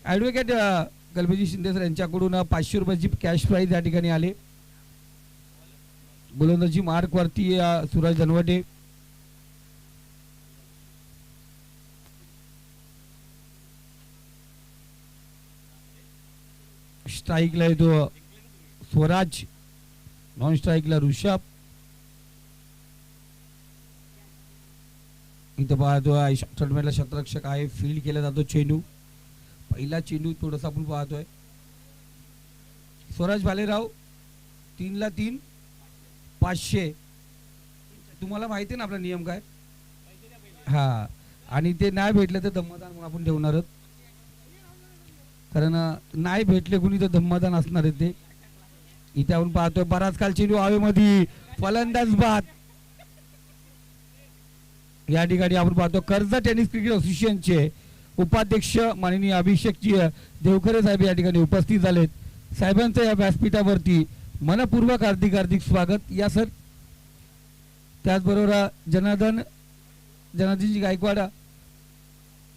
Advocate गलबेजी Shinde sir यांच्याकडून 500 रुपयाची cash price या ठिकाणी आले. गोलंदाजी मार्कवरती सूरज धनवटे. स्ट्राईकला येतो स्वराज, नॉन स्ट्राईकला ऋषभ. इथं पाहतोय शॉर्टमेटला शतरक्षक आहे. फील्ड केला जातो चेंडू. पहिला चेंडू थोडासा आपण पाहतोय. स्वराज भालेराव 3ला 3 500. तुम्हाला माहिती आहे ना आपला नियम काय? हा, आणि ते नाही भेटले तर धम्मदान म्हणून आपण ठेवणार आहोत, कारण नाही भेटले कुणी तर धम्मदान असणार आहे ते. इथे आपण पाहतोय बराच काल चेंडू हवेमध्ये, फलंदाज बाद. या ठिकाणी आपण पाहतो कर्जत टेनिस क्रिकेट असोसिएशनचे उपाध्यक्ष माननीय अभिषेक देवखरे साहेब या ठिकाणी उपस्थित झालेत. साहेबांचं या व्यासपीठावरती मनपूर्वक हार्दिक हार्दिक स्वागत. या सर. त्याचबरोबर जनार्दनजी गायकवाड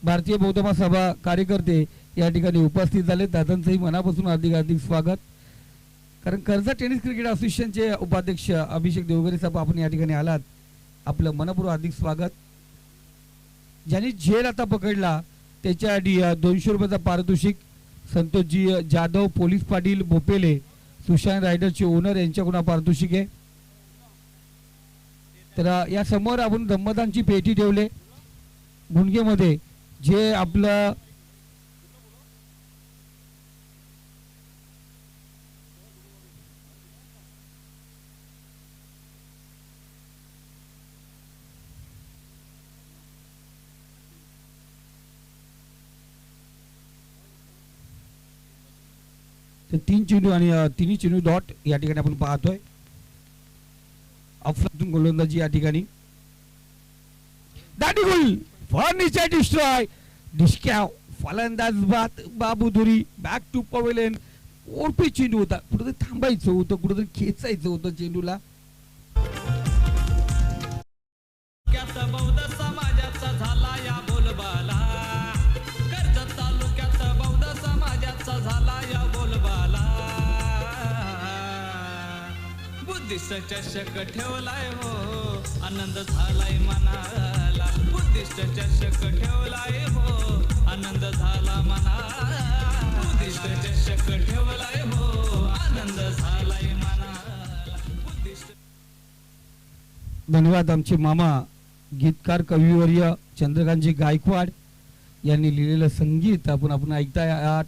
भारतीय बौद्ध महासभा कार्यकर्ते या ठिकाणी उपस्थित झाले. दादांचंही मनापासून हार्दिक हार्दिक स्वागत. कारण कर्जत टेनिस क्रिकेट असोसिएशनचे उपाध्यक्ष अभिषेक देवखरे साहेब आपण या ठिकाणी आलात, आपलं मनपूर्वक हार्दिक स्वागत. ज्यांनी झेल आता पकडला त्याच्यासाठी 200 रुपयाचा पारितोषिक संतोषजी जाधव, पोलीस पाटील बोपेले, सुशांत रायडरचे ओनर यांच्याकडून पारितोषिक आहे. तर या समोर आपण धम्मदानची पेटी ठेवले गुणगेमध्ये, जे आपलं तर 3 चेंडू आणि 3 चेंडू डॉट या ठिकाणी आपण पाहतोय. अफलातून गोलंदाजी या ठिकाणी. दाटी गोल फर्निचर डिस्ट्रॉय. डिस्कॅव फलंदाज बाद. बाबूधुरी बॅक टू पवेलियन. ओरपी चेंडू होता, कुठेतरी थांबायचं होतं, कुठेतरी खेचायचं होतं चेंडूला. बौद्ध समाजाचा झाला या बोलबाला. कर्जत तालुक्यात बौद्ध समाजाचा झाला या बोलबाला. बुद्धिस्ट चषक ठेवलाय हो, आनंद झालाय मनाला. बुद्धिस्ट चषक ठेवलाय हो, आनंद झाला मनाला. बुद्धिस्ट चषक ठेवलाय हो, आनंद झालाय मनाला. बुद्धिस्ट. धन्यवाद. आमचे मामा गीतकार कविवर्य चंद्रकांतजी गायकवाड यांनी लिहिलेलं संगीत आपण ऐकताय. या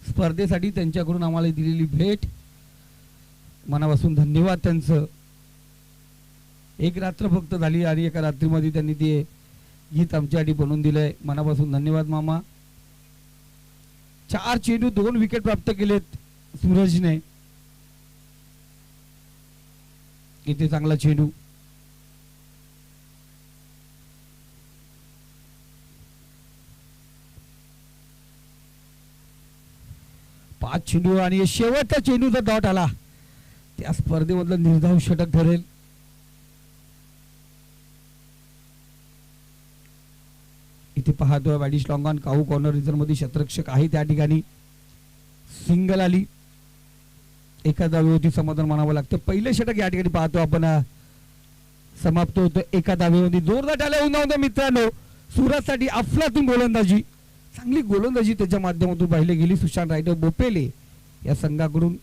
स्पर्धेसाठी त्यांच्याकडून आम्हाला दिलेली भेट, मनापासून धन्यवाद त्यांचं. एक रात्र फक्त झाली आणि एका रात्रीमध्ये त्यांनी ते गीत आमच्यासाठी बनवून दिलंय. मनापासून धन्यवाद मामा. 4 चेंडू 2 विकेट प्राप्त केलेत सूरजने. इथे चांगला चेंडू. पाच चेंडू आणि शेवटचा चेंडूचा डॉट आला. त्या स्पर्धेमधलं निर्धाव षटक ठरेल. इथे पाहतोय बॅडिश लॉंगॉन काऊ कॉर्नर रिझर्व मध्ये शतरक्षक आहे. त्या ठिकाणी सिंगल आली. एका धावेवरती समाधान मानावं लागतं. पहिले षटक या ठिकाणी पाहतो आपण समाप्त होतं एका धावेमध्ये. जोरदार टाळ्या होऊन मित्रांनो सूरजसाठी. अफलातून गोलंदाजी, चांगली गोलंदाजी त्याच्या माध्यमातून पाहिली गेली. सुशांत रायडर बोपेले या संघाकडून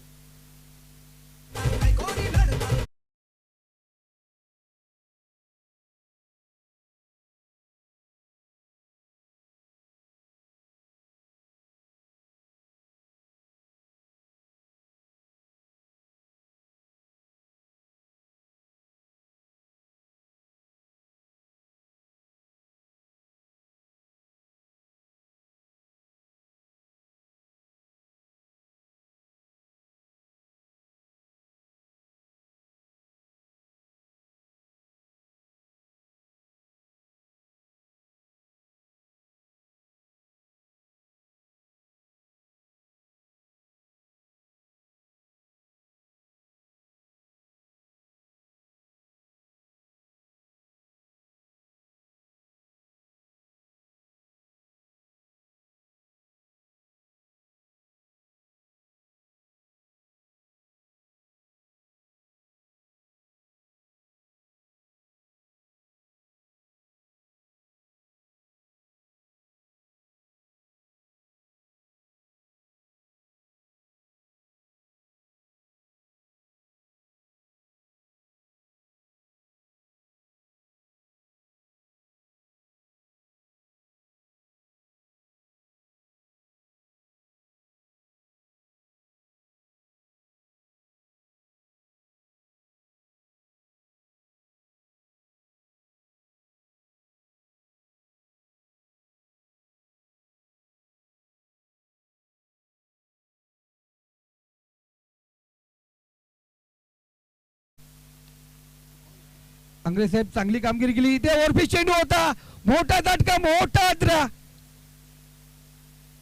आंग्रे साहेब चांगली कामगिरी केली. इथे ओरफी चेंडू होता, मोठा झटका, मोठा अद्रा,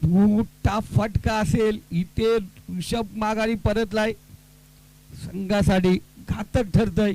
मोठा फटका असेल. इथे ऋषभ माघारी परतलाय, संघासाठी घातक ठरतय.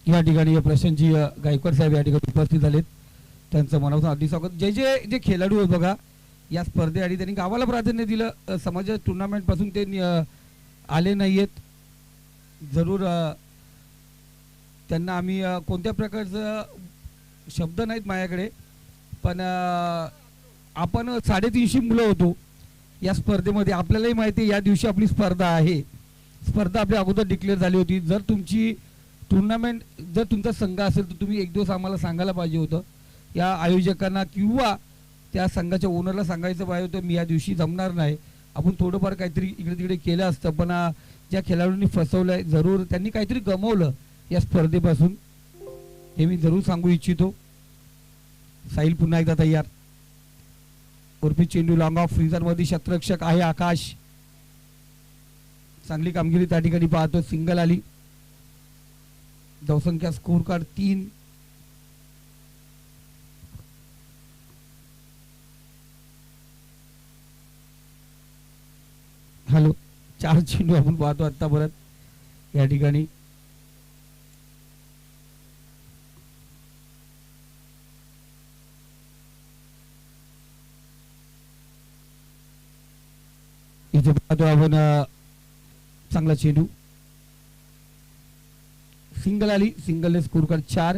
या ठिकाणी प्रशांतजी गायकवाड साहेब या ठिकाणी उपस्थित झालेत. त्यांचं मनापासून हार्दिक स्वागत. जे खेळाडू आहेत बघा या स्पर्धेआधी त्यांनी गावाला प्राधान्य दिलं. समाजाच्या टुर्नामेंट पासून ते आले नाहीयेत. जरूर त्यांना आम्ही कोणत्या प्रकारचं शब्द नाहीत माझ्याकडे, पण आपण 350 मुलं होतो या स्पर्धेमध्ये. आपल्यालाही माहिती आहे या दिवशी आपली स्पर्धा आहे. स्पर्धा आपल्या अगोदर डिक्लेअर झाली होती. जर तुमची टुर्नामेंट, जर तुमचा संघ असेल तर तुम्ही एक दिवस आम्हाला सांगायला पाहिजे होतं. या आयोजकांना किंवा त्या संघाच्या ओनरला सांगायचं पाहिजे होतं मी या दिवशी जमणार नाही. आपण थोडंफार काहीतरी इकडे तिकडे केलं असतं. पण ज्या खेळाडूंनी फसवलं आहे, जरूर त्यांनी काहीतरी गमावलं या स्पर्धेपासून, हे मी जरूर सांगू इच्छितो. साहिल पुन्हा एकदा तयार. उर्फी चेंडू लॉंग ऑफ फ्रीजरमध्ये क्षेत्ररक्षक आहे आकाश. चांगली कामगिरी त्या ठिकाणी पाहतो. सिंगल आली. धावसंख्या स्कोर कार्ड 3. हॅलो, 4 चेंडू आपण पाहतो आता परत या ठिकाणी. इथे पाहतो आपण चांगला चेंडू. सिंगल आली. सिंगलने स्कोर कार्ड 4.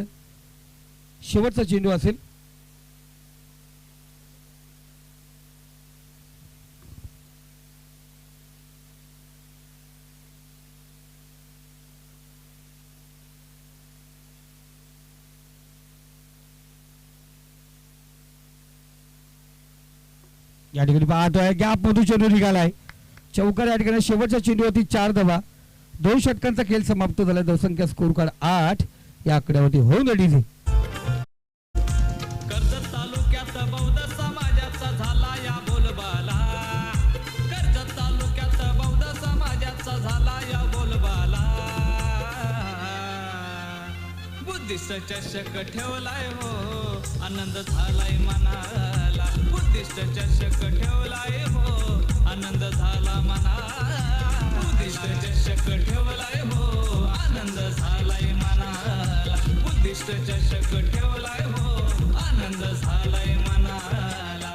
शेवटचा चेंडू असेल. या ठिकाणी पाहतोय गॅप मधून चेंडू निघालाय. चौकार या ठिकाणी शेवटच्या चेंडूवरती 4 धावा. 2 षटकांचा खेळ समाप्त झाला. धावसंख्या स्कोर कार्ड 8. या आकड्यावरती होऊन डीजे. कर्जत तालुक्यात बौद्ध समाजाचा झाला या बोलबाला. कर्जत तालुक्यात बौद्ध समाजाचा झाला या बोलबाला. बुद्धिस्ट चषक ठेवलाय हो, आनंद झालाय मनाला. बुद्धिस्ट चषक ठेवलाय हो, आनंद झाला मनाला. बुद्धिस्ट चषक ठेवलाय हो, आनंद झालाय मनाला. बुद्धिस्ट चषक ठेवलाय हो, आनंद झालाय मनाला.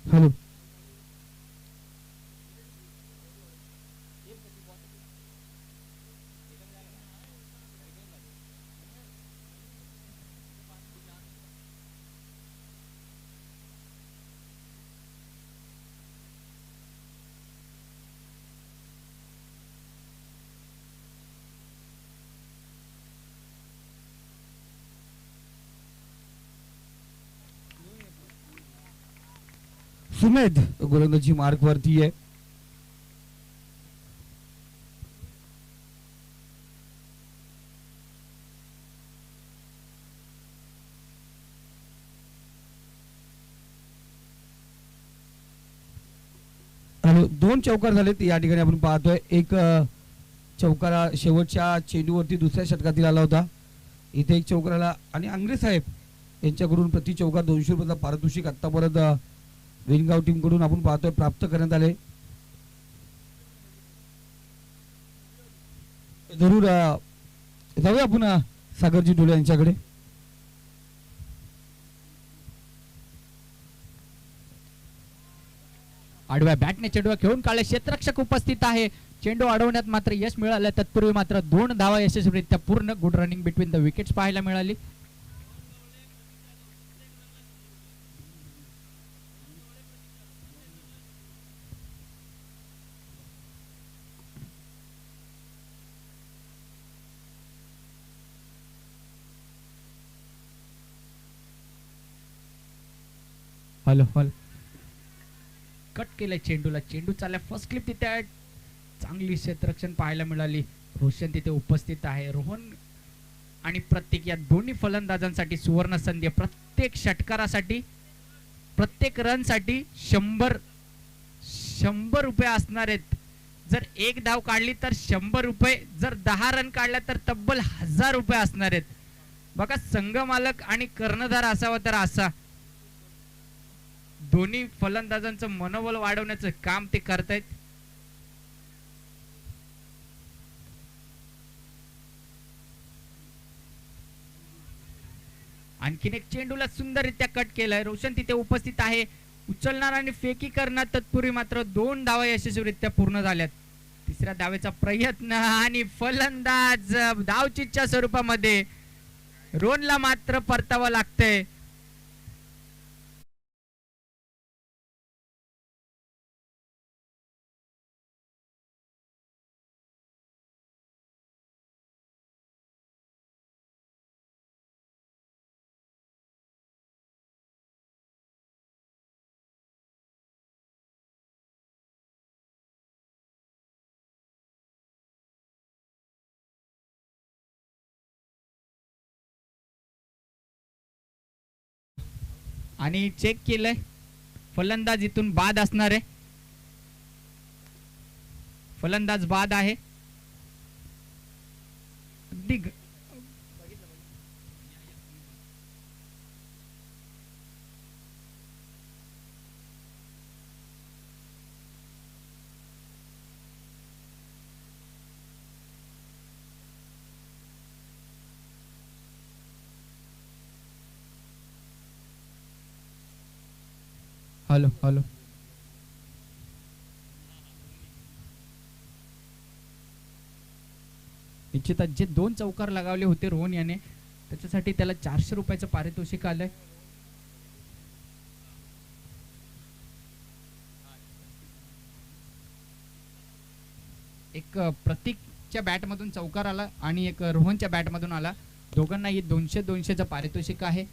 हॅलो, सुमेध गोलंदाजी मार्क वरती आहे. हॅलो, 2 चौकार झालेत या ठिकाणी आपण पाहतोय. एक चौकारा शेवटच्या चेंडूवरती दुसऱ्या षटकातील आला होता. इथे एक चौकाराला आणि आंग्रे साहेब यांच्याकडून प्रति चौकार 200 रुपयाचा पारितोषिक आतापर्यंत वेणगाव टीम कडून आपण पाहतोय प्राप्त करण्यात आले. जरूर जाऊया आपण सागरजी डोळे यांच्याकडे. आडव्या बॅटने चेंडू खेळून काढले. क्षेत्ररक्षक उपस्थित आहे. चेंडू अडवण्यात मात्र यश मिळालं. तत्पूर्वी मात्र 2 धावा यशस्वीरित्या पूर्ण. Good running between the wickets पाहायला मिळाली. हॅलो हॅलो, कट केलंय चेंडूला. चेंडू चालला फर्स्ट क्लिप तिथे आहे. चांगली क्षेत्ररक्षण पाहायला मिळाली. रोशन तिथे उपस्थित आहे. रोहन आणि प्रत्येक या दोन्ही फलंदाजांसाठी सुवर्ण संधी. प्रत्येक षटकारासाठी प्रत्येक रन साठी 100 रुपये असणार आहेत. जर एक धाव काढली तर 100 रुपये, जर 10 रन काढल्या तर तब्बल 1000 रुपये असणार आहेत. बघा, संघ मालक आणि कर्णधार असावा तर असा. दोन्ही फलंदाजांचं मनोबल वाढवण्याचं काम ते करतायत. आणखीन एक चेंडूला सुंदररित्या कट केलाय. रोशन तिथे उपस्थित आहे. उचलणार आणि फेकी करणार. तत्पूर्वी मात्र 2 धावा यशस्वीरित्या पूर्ण झाल्यात. तिसऱ्या धावेचा प्रयत्न आणि फलंदाज धावचीच्या स्वरूपामध्ये. रोहनला मात्र परतावं लागतंय. आणि चेक केलंय. फलंदाज इथून बाद असणार आहे. फलंदाज बाद आहे. अगदी हॅलो हॅलो, निश्चितच जे 2 चौकार लगावले होते रोहन याने, त्याच्यासाठी त्याला 400 रुपयाचं पारितोषिक आलंय. एक प्रतीकच्या बॅट मधून चौकार आला आणि एक रोहनच्या बॅट मधून आला. दोघांनाही 200-200चं पारितोषिक आहे.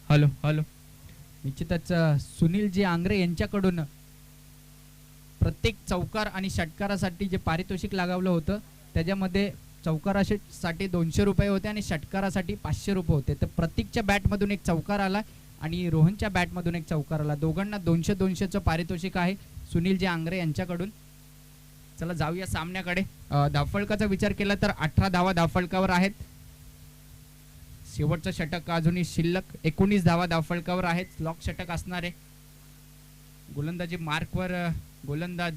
हॅलो हॅलो, निश्चितच सुनील जी आंग्रे यांच्याकडून प्रत्येक चौकार आणि षटकारासाठी जे पारितोषिक लगावलं होतं त्याच्यामध्ये चौकारासाठी 200 रुपये होते आणि षटकारासाठी 500 रुपये होते. तर प्रतीकच्या बॅटमधून एक चौकार आला आणि रोहनच्या बॅटमधून एक चौकार आला. दोघांना 200-200चं पारितोषिक आहे सुनील जी आंग्रे यांच्याकडून. चला जाऊया सामन्याकडे. धावफलकाचा विचार केला तर 18 धावा धावफलकावर आहेत. शेवटचं षटक अजूनही शिल्लक 19 धावा धावफलकावर आहेत. लॉक षटक असणार आहे. गोलंदाजी मार्कवर गोलंदाज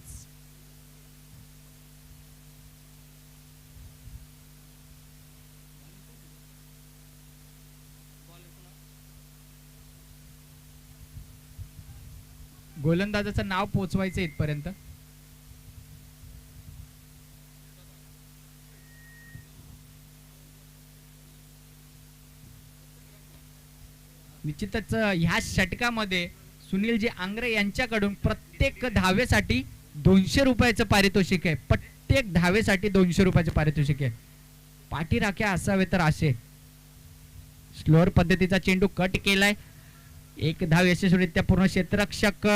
गोलंदाजाचं नाव पोचवायचं इथपर्यंत. निश्चितच ह्या षटकामध्ये सुनीलजी आंग्रे यांच्याकडून प्रत्येक धावेसाठी 200 रुपयाचं पारितोषिक आहे. प्रत्येक धावेसाठी 200 रुपयाचं पारितोषिक आहे. पाठीराख्या असावे तर असे. स्लोअर पद्धतीचा चेंडू कट केलाय. एक धाव यशस्वीरित्या पूर्ण. क्षेत्ररक्षक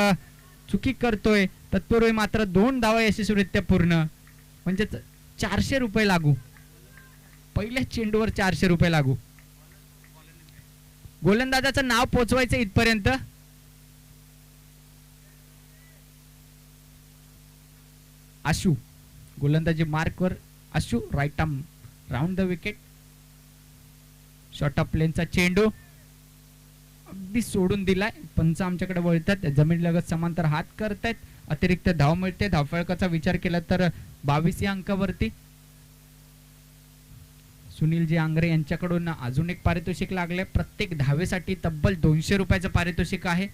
चुकी करतोय. तत्पूर्वी मात्र 2 धावा यशस्वीरित्या पूर्ण. म्हणजे 400 रुपये लागू. पहिल्या चेंडूवर 400 रुपये लागू. गोलंदाजाचं नाव पोचवायचं इथपर्यंत. आशू गोलंदाजी मार्कवर. Ashu right arm round the wicket. Short of प्लेनचा चेंडू अगदी सोडून दिलाय. पंच आमच्याकडे वळतात. जमीन लगत समांतर हात करतायत. अतिरिक्त धाव मिळते. धावफलकाचा विचार केला तर 22 या अंकावरती सुनीलजी आंग्रे यांच्याकडून अजून एक पारितोषिक लागले. प्रत्येक धावेसाठी तब्बल 200 रुपयाचं पारितोषिक आहे.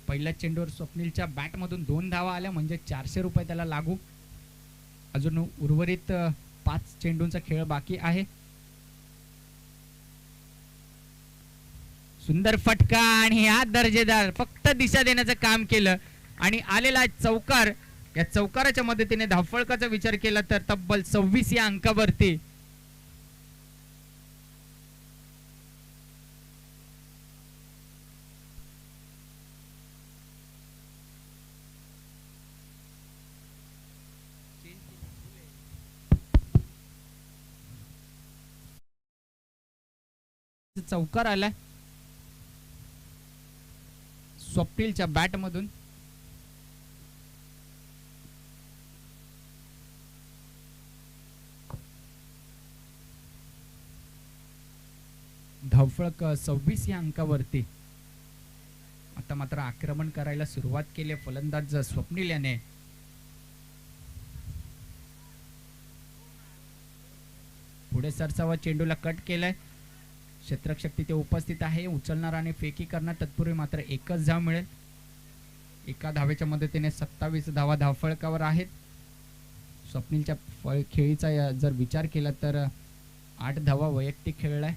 पहिल्या चेंडूवर स्वप्नीलच्या बॅट मधून 2 धावा आल्या म्हणजे 400 रुपये त्याला लागू. अजून उर्वरित 5 चेंडूंचा खेळ बाकी आहे. सुंदर फटका आणि हा दर्जेदार फक्त दिशा देण्याचं काम केलं आणि आलेला चौकार. या चौकाराच्या मदतीने धावफलकाचा विचार केला तर तब्बल 26 या अंकावरती चौकार आलाय स्वप्नीलच्या बॅट मधून. धावफलक 26 या अंकावरती. आता मात्र आक्रमण करायला सुरुवात केली फलंदाज स्वप्नील याने. पुढे सरसावा चेंडूला कट केलाय. क्षेत्ररक्षक तिथे उपस्थित आहे. उचलणार आणि फेकी करणार. तत्पूर्वी मात्र एकच धाव मिळेल. एका धावेच्या मदतीने 27 धावा धावफलकावर आहेत. स्वप्नीलच्या खेळीचा जर विचार केला तर 8 धावा वैयक्तिक खेळलाय.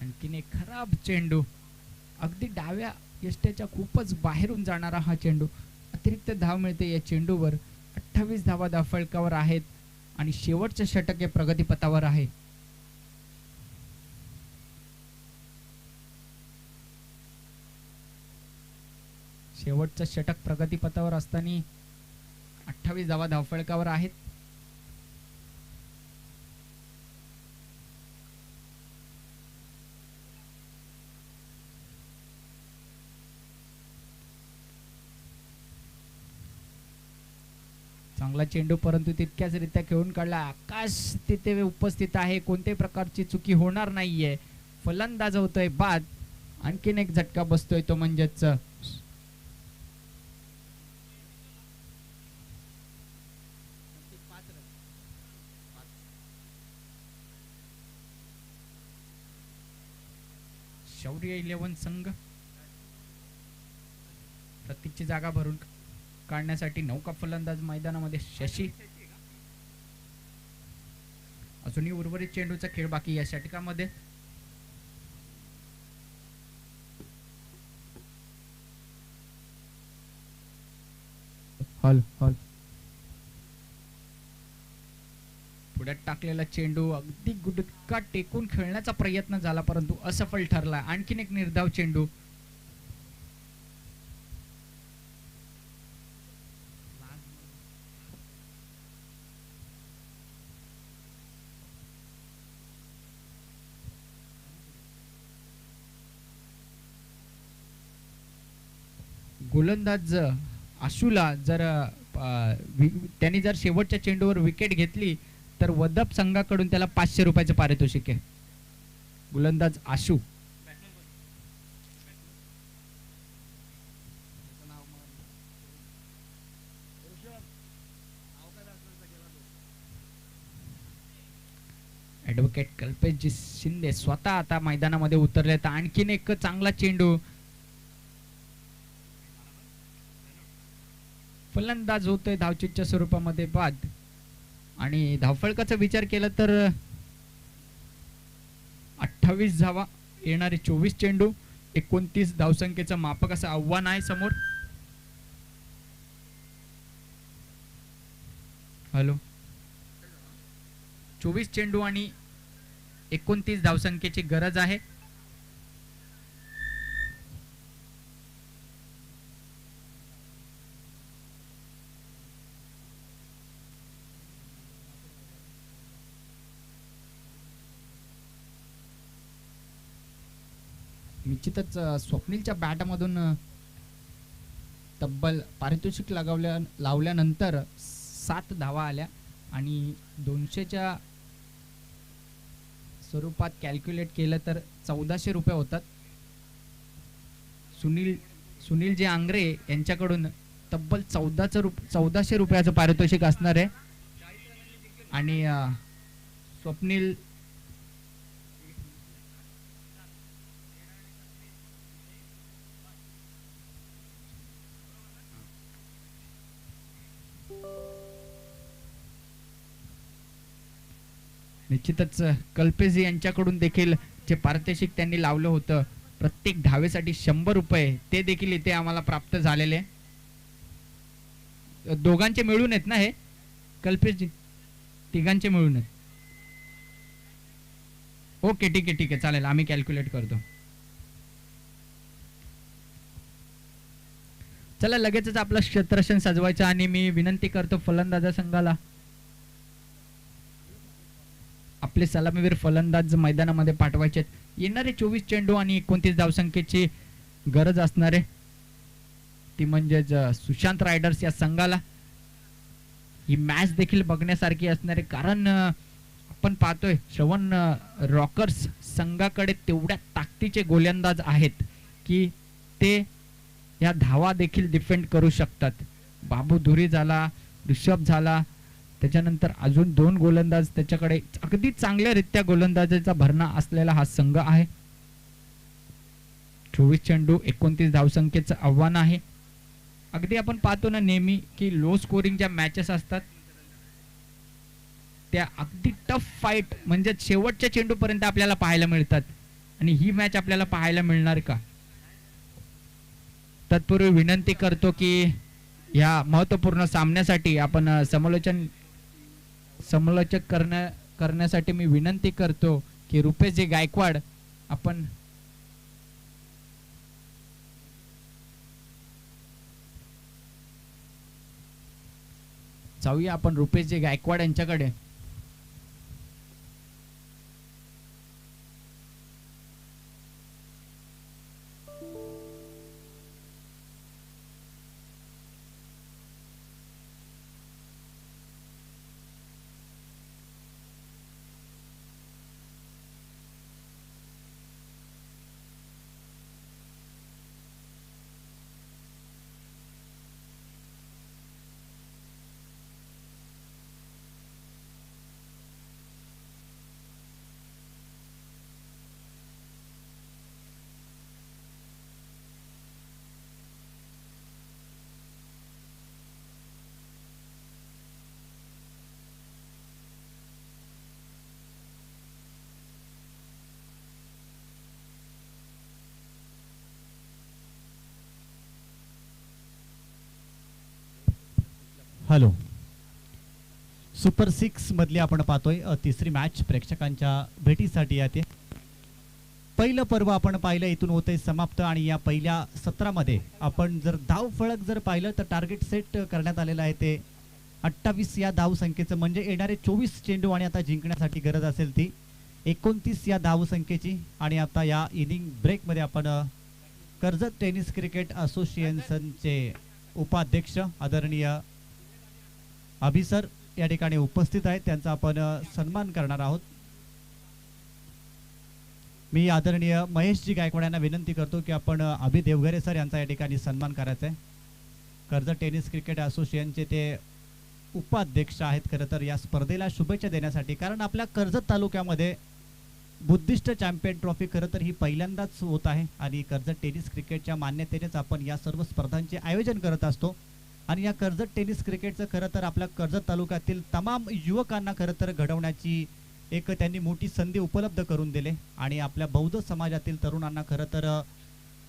आणखीन एक खराब चेंडू. अगदी डाव्या यष्ट्याच्या खूपच बाहेरून जाणारा हा चेंडू. अतिरिक्त धाव मिळते या चेंडूवर. 28 धावा धावफलकावर आहेत आणि शेवटचं षटक हे प्रगतीपथावर आहे. शेवटचं षटक प्रगतीपथावर असताना 28 धावा धावफलकावर आहेत. चांगला चेंडू परंतु तितक्याच रित्या खेळून काढला. आकाश तिथे उपस्थित आहे. कोणत्याही प्रकारची चुकी होणार नाहीये. फलंदाज होतोय बाद. आणखीन एक झटका बसतोय तो म्हणजेच शौर्य 11 संघ प्रत्येकची जागा भरून काढण्यासाठी नौका फलंदाज मैदानामध्ये शशी. अजूनही उर्वरित चेंडूचा खेळ बाकी या षटकामध्ये. हॉल हॉल पुढ्यात टाकलेला चेंडू अगदी गुडका टेकून खेळण्याचा प्रयत्न झाला परंतु असफल ठरला. आणखीन एक निर्धाव चेंडू. गोलंदाज आशूला जर त्यांनी जर शेवटच्या चेंडूवर विकेट घेतली तर वदप संघाकडून त्याला 500 रुपयाचं पारितोषिक आहे. गोलंदाज आशू. ॲडव्होकेट कल्पेशजी शिंदे स्वतः आता मैदानामध्ये उतरले तर आणखीन एक चांगला चेंडू. फलंदाज होतोय धावचीच्या स्वरूपामध्ये बाद. आणि धावफलकाचा विचार केला तर 28 धावा, येणारे 24 चेंडू, 29 धावसंख्येचं मापक असं आव्हान आहे समोर. हॅलो. 24 चेंडू आणि 29 धावसंख्येची गरज आहे. निश्चितच स्वप्नीलच्या बॅटमधून तब्बल पारितोषिक लावल्यानंतर 7 धावा आल्या आणि 200च्या स्वरूपात कॅल्क्युलेट केलं तर 1400 रुपये होतात. सुनील जे आंग्रे यांच्याकडून तब्बल 1400 रुपयाचं पारितोषिक असणार आहे. आणि स्वप्नील निश्चितच कल्पेश यांच्याकडून देखील जे पारितोषिक त्यांनी लावलं होतं प्रत्येक धावेसाठी 100 रुपये, ते देखील इथे आम्हाला प्राप्त झालेले. दोघांचे मिळून आहेत ना हे कल्पेशजी? तिघांचे मिळून आहेत. ओके, ठीक आहे चालेल, आम्ही कॅल्क्युलेट करतो. चला लगेचच आपलं क्षेत्ररक्षण सजवायचं आणि मी विनंती करतो फलंदाजा संघाला आपले सलामीवीर फलंदाज मैदानामध्ये पाठवायचे. येणारे 24 चेंडू आणि 29 धावसंख्येची गरज असणार आहे, ती म्हणजेच सुशांत रायडर्स या संघाला. ही मॅच देखील बघण्यासारखी असणार आहे कारण आपण पाहतोय श्रवण रॉकर्स संघाकडे तेवढ्या ताकदीचे गोलंदाज आहेत की ते या धावा देखील डिफेंड करू शकतात. बाबू धुरी झाला, ऋषभ झाला, त्याच्यानंतर अजून 2 गोलंदाज त्याच्याकडे अगदी चांगल्यारीत्या गोलंदाजाचा भरणा असलेला हा संघ आहे. 24 चेंडू 29 धावसंख्येचं आव्हान आहे. अगदी आपण पाहतो ना नेहमी की लो स्कोरिंग ज्या मॅचेस असतात त्या अगदी टफ फाईट म्हणजे शेवटच्या चेंडूपर्यंत आपल्याला पाहायला मिळतात. आणि ही मॅच आपल्याला पाहायला मिळणार का? तत्पूर्वी विनंती करतो की या महत्त्वपूर्ण सामन्यासाठी आपण समालोचक करण्यासाठी मी विनंती करतो की रुपेशजी गायकवाड आपण जाऊया आपण रुपेशजी गायकवाड यांच्याकडे. हॅलो. सुपर 6 मधली आपण पाहतोय तिसरी मॅच प्रेक्षकांच्या भेटीसाठी येते. पहिलं पर्व आपण पाहिलं इथून होते समाप्त आणि या पहिल्या सत्रामध्ये आपण जर धाव फळक जर पाहिलं तर टार्गेट सेट करण्यात आलेलं आहे ते 28 या धाव संख्येचं, म्हणजे येणारे 24 चेंडू आणि आता जिंकण्यासाठी गरज असेल ती 29 या धाव संख्येची. आणि आता या इनिंग ब्रेकमध्ये आपण कर्जत टेनिस क्रिकेट असोसिएशनचे उपाध्यक्ष आदरणीय अभिसर या ठिकाणी उपस्थित आहेत, त्यांचा आपण सन्मान करणार आहोत. मी आदरणीय महेशजी गायकवाड यांना विनंती करतो की आपण अभि देवघरे सर यांचा या ठिकाणी सन्मान करायचा आहे. कर्जत टेनिस क्रिकेट असोसिएशनचे ते उपाध्यक्ष आहेत खरं तर या स्पर्धेला शुभेच्छा देण्यासाठी, कारण आपल्या कर्जत तालुक्यामध्ये बुद्धिस्ट चॅम्पियन ट्रॉफी खरं तर ही पहिल्यांदाच होत आहे आणि कर्जत टेनिस क्रिकेटच्या मान्यतेनेच आपण या सर्व स्पर्धांचे आयोजन करत असतो. आणि या कर्जत टेनिस क्रिकेटचं खरं तर आपल्या कर्जत तालुक्यातील तमाम युवकांना खरं तर घडवण्याची एक त्यांनी मोठी संधी उपलब्ध करून दिले आणि आपल्या बौद्ध समाजातील तरुणांना खरं तर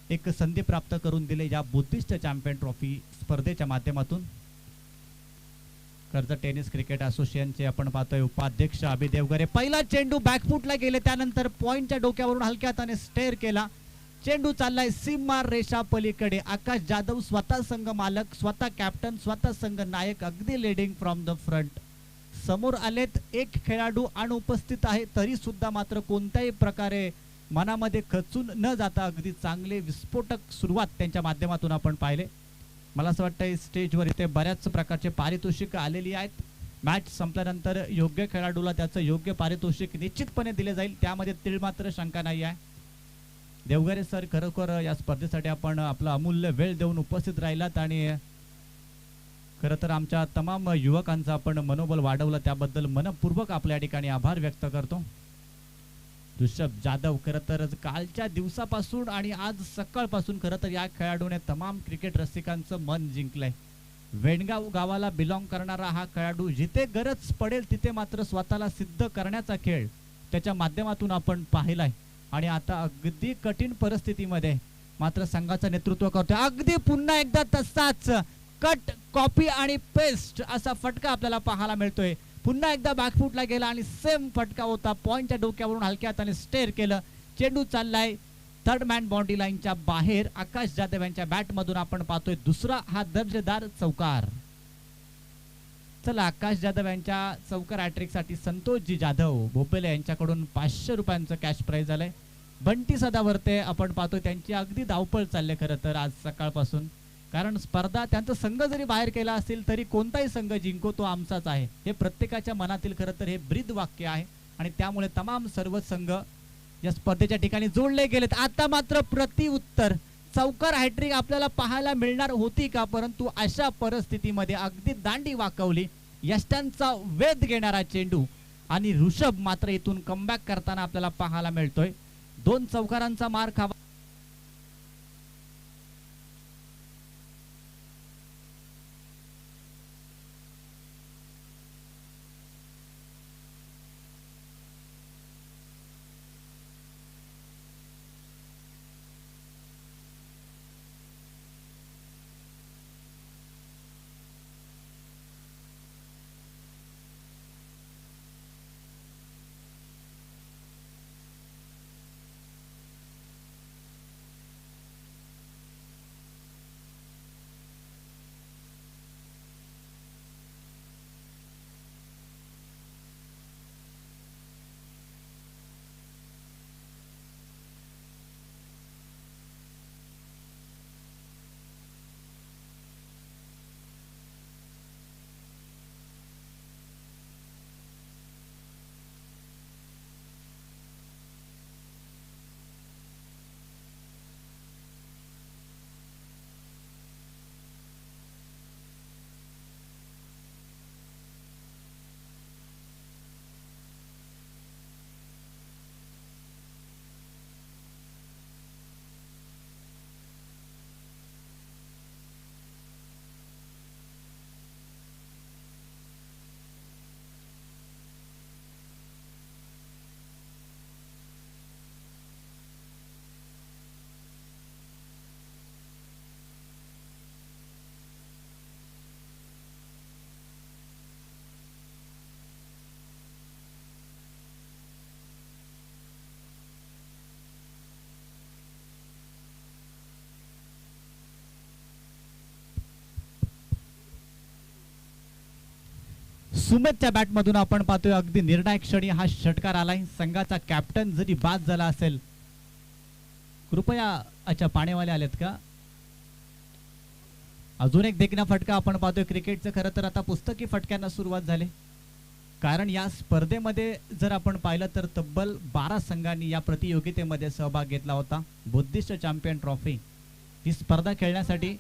एक संधी प्राप्त करून दिले या बुद्धिस्ट चॅम्पियन ट्रॉफी स्पर्धेच्या माध्यमातून. कर्जत टेनिस क्रिकेट असोसिएशनचे आपण पाहतोय उपाध्यक्ष अभि देवघरे. पहिला चेंडू बॅकफुटला गेले, त्यानंतर पॉइंटच्या डोक्यावरून हलक्या हाताने स्टेअर केला. चेंडू चाललाय सीमा रेषा पलीकडे. आकाश जाधव स्वतः संघ मालक, स्वतः कॅप्टन, स्वतः संघ नायक, अगदी लीडिंग फ्रॉम द फ्रंट. समोर आलेत एक खेळाडू अनुपस्थित आहे, तरी सुद्धा मात्र कोणत्याही प्रकारे मनामध्ये खचून न जाता अगदी चांगले विस्फोटक सुरुवात त्यांच्या माध्यमातून आपण पाहिले. मला असं वाटतं स्टेजवर इथे बऱ्याच प्रकारचे पारितोषिक आलेली आहेत. मॅच संपल्यानंतर योग्य खेळाडूला त्याचं योग्य पारितोषिक निश्चितपणे दिले जाईल, त्यामध्ये तीळ मात्र शंका नाही आहे. देवघरे सर खरोखर या स्पर्धेसाठी आपण आपला अमूल्य वेळ देऊन उपस्थित राहिलात आणि खरं तर आमच्या तमाम युवकांचं आपण मनोबल वाढवलं, त्याबद्दल मनपूर्वक आपल्या ठिकाणी आभार व्यक्त करतो. ऋषभ जाधव खरं तर कालच्या दिवसापासून आणि आज सकाळपासून खरं तर या खेळाडूने तमाम क्रिकेट रसिकांचं मन जिंकलंय. वेणगाव गावाला बिलॉंग करणारा हा खेळाडू जिथे गरज पडेल तिथे मात्र स्वतःला सिद्ध करण्याचा खेळ त्याच्या माध्यमातून आपण पाहिलाय आणि आता अगदी कठीण परिस्थितीमध्ये मात्र संघाचं नेतृत्व करतोय. अगदी पुन्हा एकदा तसाच कट कॉपी आणि पेस्ट असा फटका आपल्याला पाहायला मिळतोय. पुन्हा एकदा बॅकफुटला गेला आणि सेम फटका होता. पॉइंटच्या डोक्यावरून हलक्या हाताने स्टेअर केलं. चेंडू चाललाय थर्ड मॅन बाउंड्री लाईनच्या बाहेर. आकाश जाधव यांच्या बॅट मधून आपण पाहतोय दुसरा हा दर्जेदार चौकार. चला, आकाश जाधव यांच्या चौकार हॅट्रिक साठी संतोषजी जाधव भोपेले यांच्याकडून 500 रुपयांचं कॅश प्राइज आलंय. बंटी सदावर्ते आपण पाहतोय त्यांची अगदी धावपळ चालले खरं तर आज सकाळपासून, कारण स्पर्धा त्यांचा संघ जरी बाहेर केला असेल तरी कोणताही संघ जिंको तो आमचाच आहे हे प्रत्येकाच्या मनातील खरं तर हे ब्रीद वाक्य आहे आणि त्यामुळे तमाम सर्व संघ या स्पर्धेच्या ठिकाणी जोडले गेलेत. आता मात्र प्रतिउत्तर चौकार हॅट्रिक आपल्याला पाहायला मिळणार होती का, परंतु अशा परिस्थितीमध्ये अगदी दांडी वाकवली. यष्टांचा वेध घेणारा चेंडू आणि ऋषभ मात्र इथून कमबॅक करताना आपल्याला पाहायला मिळतोय. 2 चौकारांचा मार खावा. सुमितच्या बॅट मधून आपण पाहतोय अगदी निर्णायक क्षणी हा षटकार आलाय. संघाचा कॅप्टन जरी बाद झाला असेल कृपया अच्छा पाणेवाले आलेत का? अजून एक देखना फटका आपण पाहतोय क्रिकेटचं. खरं तर आता पुस्तकी फटक्यांना सुरुवात झाली, कारण या स्पर्धेमध्ये जर आपण पाहिलं तर तब्बल 12 संघांनी या प्रतियोगितेमध्ये सहभाग घेतला होता. बुद्धिस्ट चॅम्पियन ट्रॉफी ही स्पर्धा खेळण्यासाठी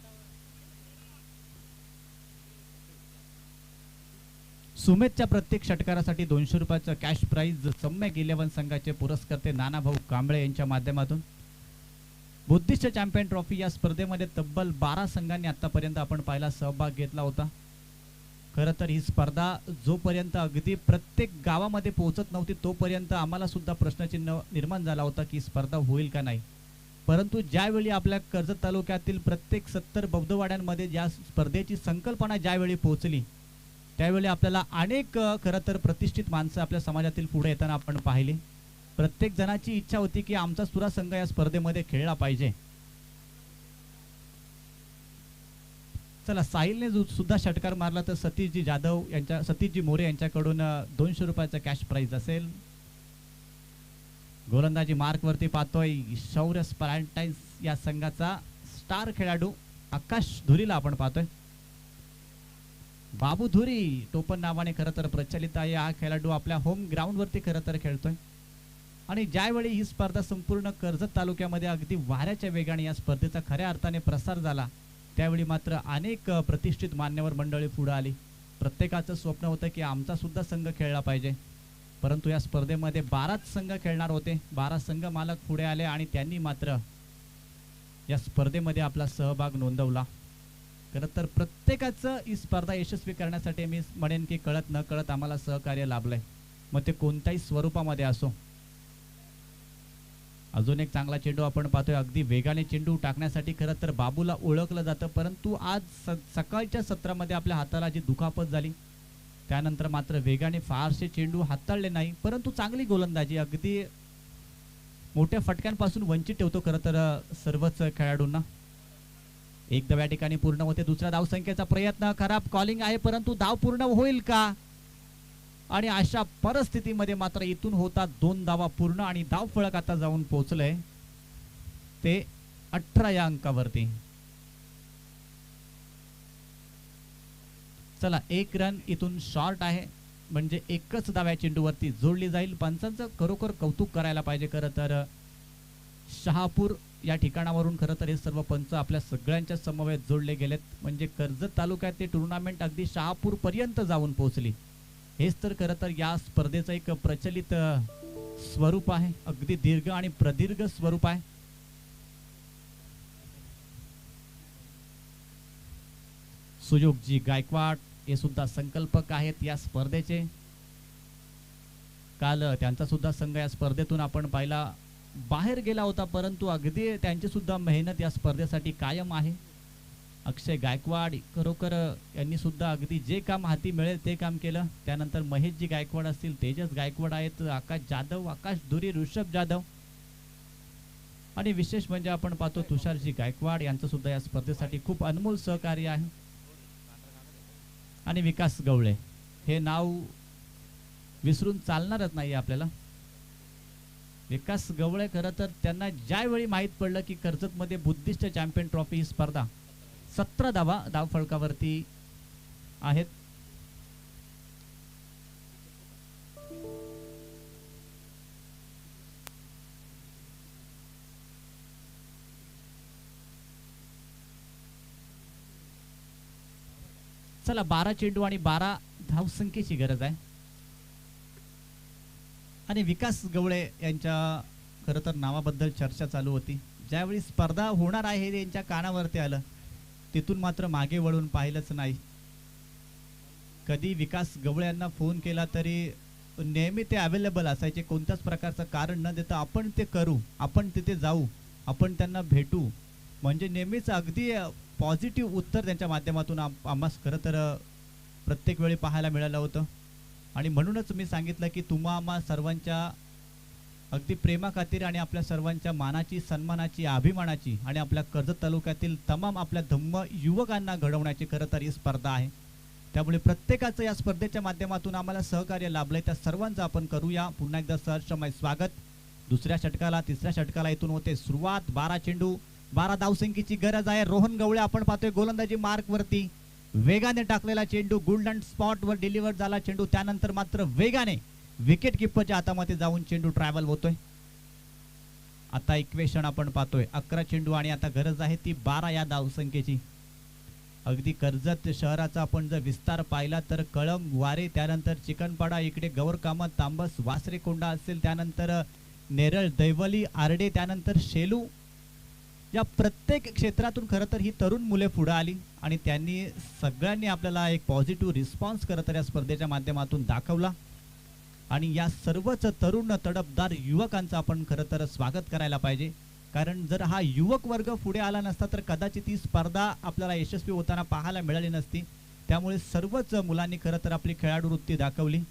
सुमेधच्या प्रत्येक षटकारासाठी 200 रुपयाचं कॅश प्राइज सम्यक 11 संघाचे पुरस्कर्ते नानाभाऊ कांबळे यांच्या माध्यमातून बुद्धिस्ट चॅम्पियन ट्रॉफी या स्पर्धेमध्ये तब्बल 12 संघांनी आतापर्यंत आपण पाहिला सहभाग घेतला होता. खरं तर ही स्पर्धा जोपर्यंत अगदी प्रत्येक गावामध्ये पोहोचत नव्हती तोपर्यंत आम्हाला सुद्धा प्रश्नचिन्ह निर्माण झाला होता की स्पर्धा होईल का नाही. परंतु ज्यावेळी आपल्या कर्जत तालुक्यातील प्रत्येक 70 बौद्धवाड्यांमध्ये ज्या स्पर्धेची संकल्पना ज्यावेळी पोहोचली त्यावेळी आपल्याला अनेक खरं तर प्रतिष्ठित माणसं आपल्या समाजातील पुढे येताना आपण पाहिले. प्रत्येक जणाची इच्छा होती की आमचा सुरा संघ या स्पर्धेमध्ये खेळला पाहिजे. चला, साहिलने सुद्धा षटकार मारला तर सतीशजी मोरे यांच्याकडून 200 रुपयाचा कॅश प्राइज असेल. गोलंदाजी मार्क वरती पाहतोय शौर्य स्पर्टाईन्स या संघाचा स्टार खेळाडू आकाश धुरीला आपण पाहतोय. बाबू धुरी टोपण नावाने खरं तर प्रचलित आहे. हा खेळाडू आपल्या होम ग्राउंड वरती खरं तर खेळतोय. आणि ज्यावेळी ही स्पर्धा संपूर्ण कर्जत तालुक्यामध्ये अगदी वाऱ्याच्या वेगाने या स्पर्धेचा खऱ्या अर्थाने प्रसार झाला त्यावेळी मात्र अनेक प्रतिष्ठित मान्यवर मंडळी पुढे आली. प्रत्येकाचं स्वप्न होतं की आमचा सुद्धा संघ खेळला पाहिजे. परंतु या स्पर्धेमध्ये 12 संघ खेळणार होते. 12 संघ मालक पुढे आले आणि त्यांनी मात्र या स्पर्धेमध्ये आपला सहभाग नोंदवला. खरं तर प्रत्येकाचं ही स्पर्धा यशस्वी करण्यासाठी मी म्हणेन की कळत न कळत आम्हाला सहकार्य लाभलंय, मग ते कोणत्याही स्वरूपामध्ये असो. अजून एक चांगला चेंडू आपण पाहतोय. अगदी वेगाने चेंडू टाकण्यासाठी खरं तर बाबूला ओळखलं जातं, परंतु आज सकाळच्या सत्रामध्ये आपल्या हाताला जी दुखापत झाली त्यानंतर मात्र वेगाने फारसे चेंडू हाताळले नाही. परंतु चांगली गोलंदाजी, अगदी मोठ्या फटक्यांपासून वंचित ठेवतो खरं तर सर्वच खेळाडूंना. एक धाव या ठिकाणी पूर्ण होते. दुसरा धाव संख्येचा प्रयत्न, खराब कॉलिंग आहे परंतु धाव पूर्ण होईल का? आणि अशा परिस्थितीमध्ये मात्र इथून होतात 2 धावा पूर्ण आणि धाव फळक आता जाऊन पोहोचलंय ते 18 या अंकावरती. चला, 1 रन इथून शॉर्ट आहे, म्हणजे एकच धाव या चेंडूवरती जोडली जाईल. पंचांचं खरोखर कौतुक करायला पाहिजे. खरं तर शहापूर या ठिकाणावरून खरं तर हे सर्व पंच आपल्या सगळ्यांच्या समवेत जोडले गेलेत, म्हणजे कर्जत तालुक्यात टुर्नामेंट अगदी शहापूर पर्यंत जाऊन पोहोचली. हेच तर खरं तर या स्पर्धेचं एक प्रचलित स्वरूप आहे, अगदी दीर्घ आणि प्रदीर्घ स्वरूप आहे. सुयोगजी गायकवाड हे सुद्धा संकल्पक आहेत या स्पर्धेचे. काल त्यांचा सुद्धा संघ या स्पर्धेतून आपण पाहिला बाहेर गेला होता, परंतु अगदी त्यांची सुद्धा मेहनत या स्पर्धेसाठी कायम आहे. अक्षय गायकवाड खरोखर यांनी सुद्धा अगदी जे काम हाती मिळेल ते काम केलं. त्यानंतर महेशजी गायकवाड असतील, तेजस गायकवाड आहेत, आकाश जाधव, आकाश धुरी, ऋषभ जाधव आणि विशेष म्हणजे आपण पाहतो तुषारजी गायकवाड यांचं सुद्धा या स्पर्धेसाठी खूप अनमोल सहकार्य आहे. आणि विकास गवळे हे नाव विसरून चालणारच नाही आपल्याला. विकास गवळे खरं तर त्यांना ज्यावेळी माहीत पडलं की कर्जतमध्ये बुद्धिस्ट चॅम्पियन ट्रॉफी ही स्पर्धा 17 धावा धाव फळकावरती आहेत. चला, 12 चेंडू आणि 12 धावसंख्येची गरज आहे. आणि विकास गवळे यांच्या खरं तर नावाबद्दल चर्चा चालू होती. ज्यावेळी स्पर्धा होणार आहे हे यांच्या कानावरती आलं तिथून मात्र मागे वळून पाहिलंच नाही. कधी विकास गवळे यांना फोन केला तरी नेहमी ते अवेलेबल असायचे. कोणत्याच प्रकारचं कारण न देता आपण ते करू, आपण तिथे जाऊ, आपण त्यांना भेटू, म्हणजे नेहमीच अगदी पॉझिटिव्ह उत्तर त्यांच्या माध्यमातून आम्हाला खरं तर प्रत्येक वेळी पाहायला मिळालं होतं. आणि म्हणूनच मी सांगितलं की तुम्हा आम्हा सर्वांच्या अगदी प्रेमाखातीर आणि आपल्या सर्वांच्या मानाची, सन्मानाची, अभिमानाची आणि आपल्या कर्जत तालुक्यातील तमाम आपल्या धम्म युवकांना घडवण्याची खरं तर ही स्पर्धा आहे. त्यामुळे प्रत्येकाचं या स्पर्धेच्या माध्यमातून आम्हाला सहकार्य लाभलंय, त्या सर्वांचं आपण करूया. पुन्हा एकदा सहर्षमय स्वागत. दुसऱ्या षटकाला तिसऱ्या षटकाला इथून होते सुरुवात. 12 चेंडू 12 धावसंख्येची गरज आहे. रोहन गवळे आपण पाहतोय गोलंदाजी मार्क वरती, वेगाने टाकलेला चेंडू गोल्डन स्पॉट वर डिलिव्हर झाला चेंडू, त्यानंतर मात्र वेगाने विकेट किपरच्या हातामध्ये जाऊन चेंडू ट्रॅव्हल होतोय. आता इक्वेशन आपण पाहतोय 11 चेंडू आणि आता गरज आहे ती 12 या धावसंख्येची. अगदी कर्जत शहराचा आपण जर विस्तार पाहिला तर कळंब, वारे, त्यानंतर चिकनपाडा, इकडे गौरकामत, तांबस, वासरेकोंडा असेल, त्यानंतर नेरळ, दैवली, आरडे, त्यानंतर शेलू, या प्रत्येक क्षेत्रातून खरं तर ही तरुण मुले पुढे आली आणि त्यांनी सगळ्यांनी आपल्याला एक पॉझिटिव्ह रिस्पॉन्स खरं तर या स्पर्धेच्या माध्यमातून दाखवला. आणि या सर्वच तरुण तडफदार युवकांचं आपण खरं तर स्वागत करायला पाहिजे, कारण जर हा युवक वर्ग पुढे आला नसता तर कदाचित ही स्पर्धा आपल्याला यशस्वी होताना पाहायला मिळाली नसती. त्यामुळे सर्वच मुलांनी खरं तर आपली खेळाडू वृत्ती दाखवली.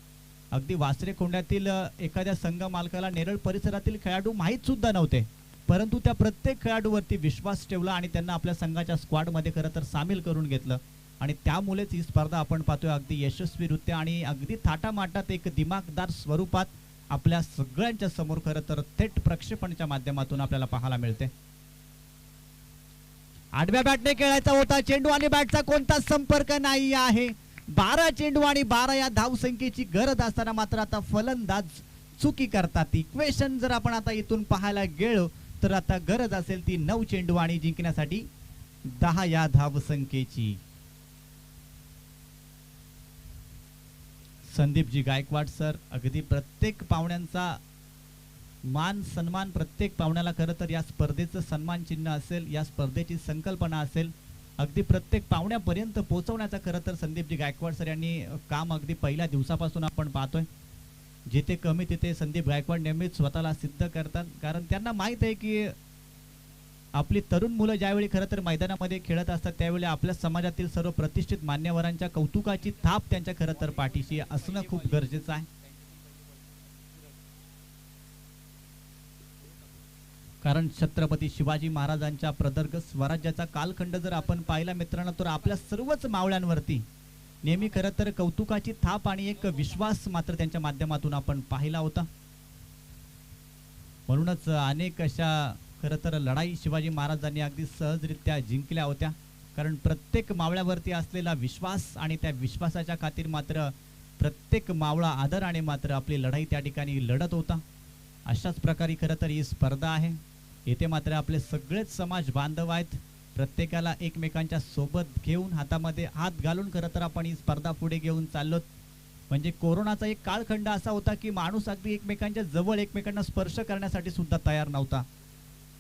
अगदी वासरेकोंड्यातील एखाद्या संघ मालकाला नेरळ परिसरातील खेळाडू माहीत सुद्धा नव्हते, परंतु त्या प्रत्येक खेळाडूवरती विश्वास ठेवला आणि त्यांना आपल्या संघाच्या स्क्वॉडमध्ये खरं तर सामील करून घेतलं आणि त्यामुळेच ही स्पर्धा आपण पाहतोय अगदी यशस्वीरित्या आणि अगदी थाटामाटात एक दिमागदार स्वरूपात आपल्या सगळ्यांच्या समोर खरं तर थेट प्रक्षेपणाच्या माध्यमातून आपल्याला पाहायला मिळते. आडव्या बॅटने खेळायचा होता चेंडू आणि बॅटचा कोणताच संपर्क नाही आहे. 12 चेंडू आणि 12 या धावसंख्येची गरज असताना मात्र आता फलंदाज चुकी करतात. इक्वेशन जर आपण आता इथून पाहायला गेलो तर आता गरज असेल ती 9 चेंडू आणि जिंकण्यासाठी 10 या धावसंख्येची. संदीपजी गायकवाड सर, अगदी प्रत्येक पाहुण्यांचा मान सन्मान, प्रत्येक पाहुण्याला खरं तर या स्पर्धेचं सन्मान चिन्ह असेल, या स्पर्धेची संकल्पना असेल, अगदी प्रत्येक पाहुण्यापर्यंत पोहोचवण्याचा खरं तर संदीपजी गायकवाड सर यांनी काम अगदी पहिल्या दिवसापासून आपण पाहतोय. जिथे कमी तिथे संदीप गायकवाड नेहमीच स्वतःला सिद्ध करतात, कारण त्यांना माहीत आहे की आपली तरुण मुलं ज्यावेळी खरं तर मैदानामध्ये खेळत असतात त्यावेळी आपल्या समाजातील सर्व प्रतिष्ठित मान्यवरांच्या कौतुकाची थाप त्यांच्या खरं तर पाठीशी असणं खूप गरजेचं आहे. कारण छत्रपती शिवाजी महाराजांच्या प्रदर्ग स्वराज्याचा कालखंड जर आपण पाहिला मित्रांनो तर आपल्या सर्वच मावळ्यांवरती नेहमी खरं तर कौतुकाची थाप आणि एक विश्वास मात्र त्यांच्या माध्यमातून आपण पाहिला होता. म्हणूनच अनेक अशा खरं तर लढाई शिवाजी महाराजांनी अगदी सहजरित्या जिंकल्या होत्या, कारण प्रत्येक मावळ्यावरती असलेला विश्वास आणि त्या विश्वासाच्या खातीर मात्र प्रत्येक मावळा आदराने मात्र आपली लढाई त्या ठिकाणी लढत होता. अशाच प्रकारे खरं तर ही स्पर्धा आहे. येथे मात्र आपले सगळेच समाज बांधव आहेत, प्रत्येकाला एकमेकांच्या सोबत घेऊन हातामध्ये हात घालून खरं तर आपण ही स्पर्धा पुढे घेऊन चाललो. म्हणजे कोरोनाचा एक कालखंड असा होता की माणूस अगदी एकमेकांच्या जवळ एकमेकांना स्पर्श करण्यासाठी सुद्धा तयार नव्हता,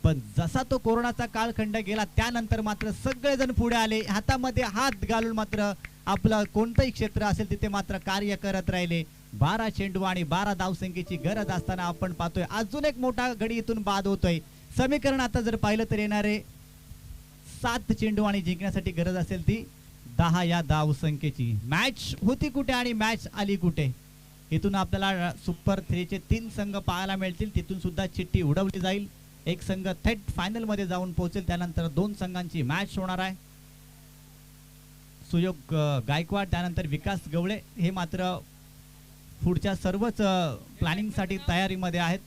पण जसा तो कोरोनाचा कालखंड गेला त्यानंतर मात्र सगळेजण पुढे आले, हातामध्ये हात घालून मात्र आपलं कोणतंही क्षेत्र असेल तिथे मात्र कार्य करत राहिले. 12 चेंडू आणि 12 धावसंख्येची गरज असताना आपण पाहतोय अजून एक मोठा गडी इथून बाद होतोय. समीकरण आता जर पाहिलं तर येणारे 7 चेंडू आणि जिंकण्यासाठी गरज असेल ती 10 या धावसंख्येची. मॅच होती कुठे आणि मॅच आली कुठे? इथून आपल्याला सुपर 3 चे 3 संघ पाहायला मिळतील, तिथून सुद्धा चिठ्ठी उडवली जाईल. एक संघ थेट फायनल मध्ये जाऊन पोहोचेल, त्यानंतर 2 संघांची मॅच होणार आहे. सुयोग गायकवाड त्यानंतर विकास गवळे हे मात्र पुढच्या सर्वच प्लॅनिंग साठी तयारीमध्ये आहेत.